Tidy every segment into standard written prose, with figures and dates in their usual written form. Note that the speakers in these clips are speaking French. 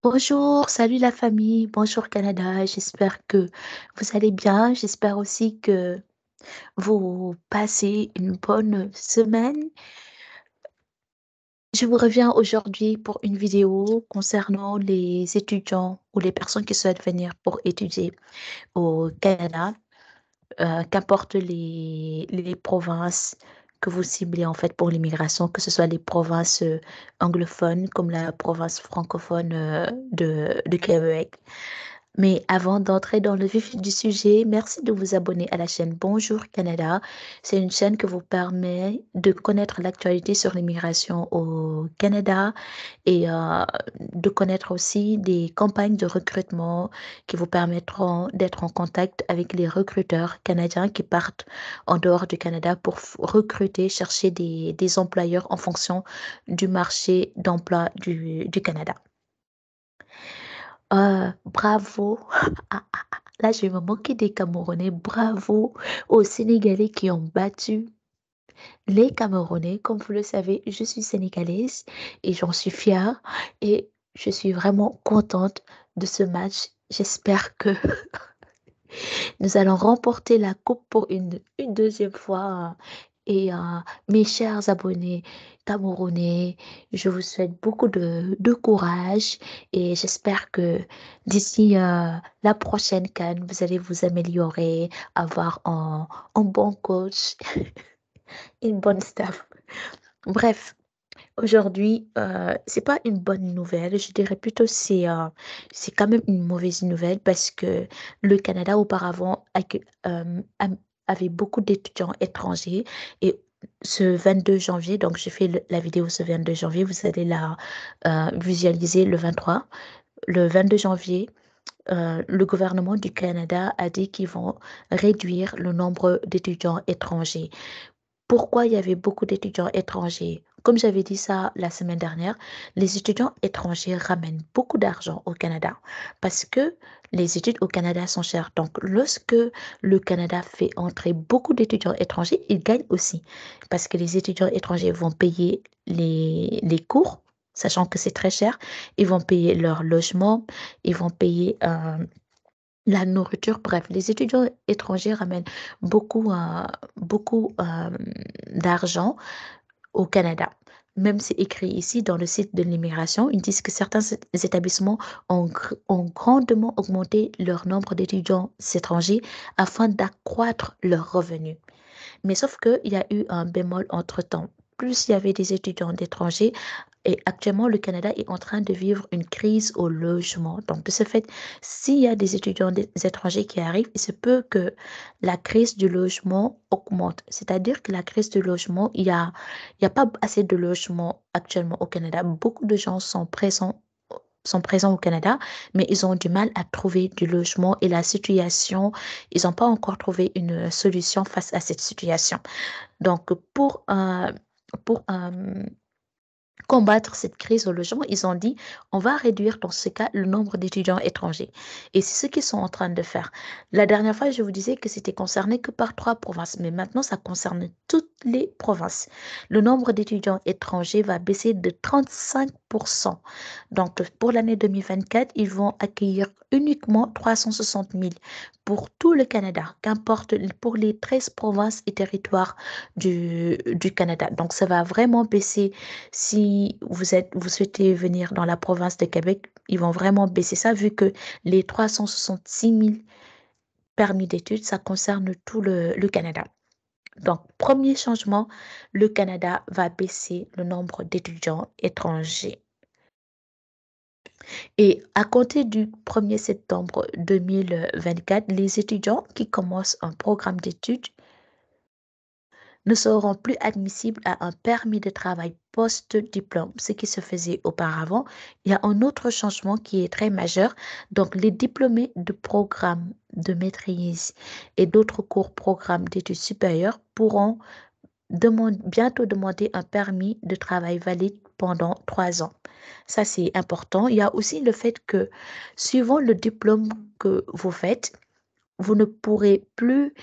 Bonjour, salut la famille, bonjour Canada, j'espère que vous allez bien, j'espère aussi que vous passez une bonne semaine. Je vous reviens aujourd'hui pour une vidéo concernant les étudiants ou les personnes qui souhaitent venir pour étudier au Canada, qu'importe les provinces que vous ciblez en fait pour l'immigration, que ce soit les provinces anglophones comme la province francophone de Québec. Mais avant d'entrer dans le vif du sujet, merci de vous abonner à la chaîne Bonjour Canada. C'est une chaîne qui vous permet de connaître l'actualité sur l'immigration au Canada et de connaître aussi des campagnes de recrutement qui vous permettront d'être en contact avec les recruteurs canadiens qui partent en dehors du Canada pour recruter, chercher des employeurs en fonction du marché d'emploi du Canada. Bravo. Là, je vais me moquer des Camerounais. Bravo aux Sénégalais qui ont battu les Camerounais. Comme vous le savez, je suis sénégalaise et j'en suis fière. Et je suis vraiment contente de ce match. J'espère que nous allons remporter la coupe pour une deuxième fois. Et mes chers abonnés camerounais, je vous souhaite beaucoup de courage et j'espère que d'ici la prochaine CAN, vous allez vous améliorer, avoir un bon coach, une bonne staff. Bref, aujourd'hui, c'est pas une bonne nouvelle, je dirais plutôt c'est quand même une mauvaise nouvelle parce que le Canada auparavant avait beaucoup d'étudiants étrangers et ce 22 janvier, donc j'ai fait la vidéo ce 22 janvier, vous allez la visualiser le 23. Le 22 janvier, le gouvernement du Canada a dit qu'ils vont réduire le nombre d'étudiants étrangers. Pourquoi il y avait beaucoup d'étudiants étrangers? Comme j'avais dit ça la semaine dernière, les étudiants étrangers ramènent beaucoup d'argent au Canada parce que les études au Canada sont chères. Donc, lorsque le Canada fait entrer beaucoup d'étudiants étrangers, ils gagnent aussi parce que les étudiants étrangers vont payer les cours, sachant que c'est très cher. Ils vont payer leur logement, ils vont payer la nourriture, bref, les étudiants étrangers ramènent beaucoup d'argent au Canada. Même c'est écrit ici dans le site de l'immigration, ils disent que certains établissements ont grandement augmenté leur nombre d'étudiants étrangers afin d'accroître leurs revenus. Mais sauf qu'il y a eu un bémol entre-temps. Plus il y avait des étudiants d'étrangers, et actuellement, le Canada est en train de vivre une crise au logement. Donc, de ce fait, s'il y a des étudiants étrangers qui arrivent, il se peut que la crise du logement augmente. C'est-à-dire que la crise du logement, il y a pas assez de logements actuellement au Canada. Beaucoup de gens sont présents au Canada, mais ils ont du mal à trouver du logement et la situation, ils n'ont pas encore trouvé une solution face à cette situation. Donc, pour combattre cette crise au logement, ils ont dit, on va réduire dans ce cas le nombre d'étudiants étrangers. Et c'est ce qu'ils sont en train de faire. La dernière fois, je vous disais que c'était concerné que par trois provinces, mais maintenant, ça concerne toutes les provinces. Le nombre d'étudiants étrangers va baisser de 35%. Donc, pour l'année 2024, ils vont accueillir uniquement 360 000 pour tout le Canada, qu'importe pour les 13 provinces et territoires du Canada. Donc, ça va vraiment baisser si vous souhaitez venir dans la province de Québec, ils vont vraiment baisser ça vu que les 366 000 permis d'études, ça concerne tout le Canada. Donc, premier changement, le Canada va baisser le nombre d'étudiants étrangers. Et à compter du 1er septembre 2024, les étudiants qui commencent un programme d'études ne seront plus admissibles à un permis de travail post-diplôme, ce qui se faisait auparavant. Il y a un autre changement qui est très majeur. Donc, les diplômés de programmes de maîtrise et d'autres cours programmes d'études supérieures pourront bientôt demander un permis de travail valide pendant 3 ans. Ça, c'est important. Il y a aussi le fait que, suivant le diplôme que vous faites, vous ne pourrez plus,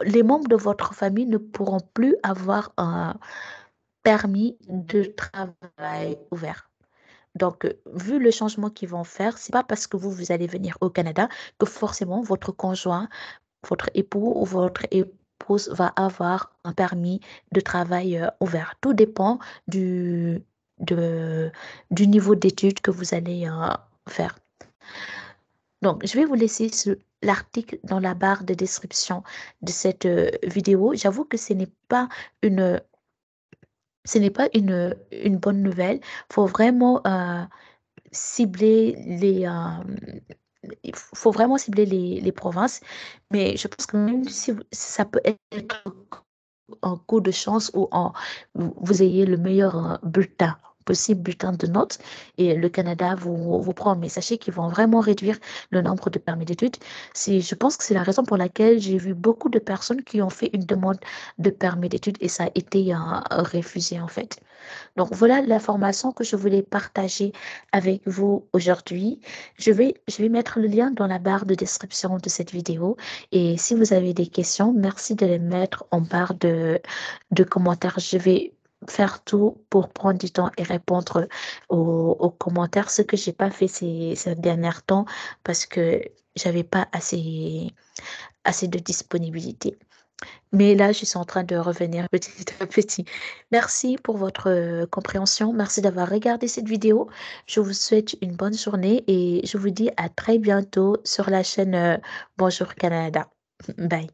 les membres de votre famille ne pourront plus avoir un permis de travail ouvert. Donc, vu le changement qu'ils vont faire, c'est pas parce que vous allez venir au Canada que forcément votre conjoint, votre époux ou votre épouse va avoir un permis de travail ouvert. Tout dépend du, de- du niveau d'études que vous allez faire. Donc, je vais vous laisser l'article dans la barre de description de cette vidéo. J'avoue que une, ce n'est pas une bonne nouvelle. Il faut vraiment cibler il faut vraiment cibler les provinces. Mais je pense que même si ça peut être un coup de chance ou vous ayez le meilleur bulletin possible, bulletin de notes, et le Canada vous prend. Mais sachez qu'ils vont vraiment réduire le nombre de permis d'études. Je pense que c'est la raison pour laquelle j'ai vu beaucoup de personnes qui ont fait une demande de permis d'études et ça a été refusé en fait. Donc voilà l'information que je voulais partager avec vous aujourd'hui. Je vais mettre le lien dans la barre de description de cette vidéo. Et si vous avez des questions, merci de les mettre en barre de commentaires. Je vais faire tout pour prendre du temps et répondre aux commentaires, ce que j'ai pas fait ces derniers temps parce que j'avais pas assez de disponibilité. Mais là, je suis en train de revenir petit à petit. Merci pour votre compréhension. Merci d'avoir regardé cette vidéo. Je vous souhaite une bonne journée et je vous dis à très bientôt sur la chaîne Bonjour Canada. Bye.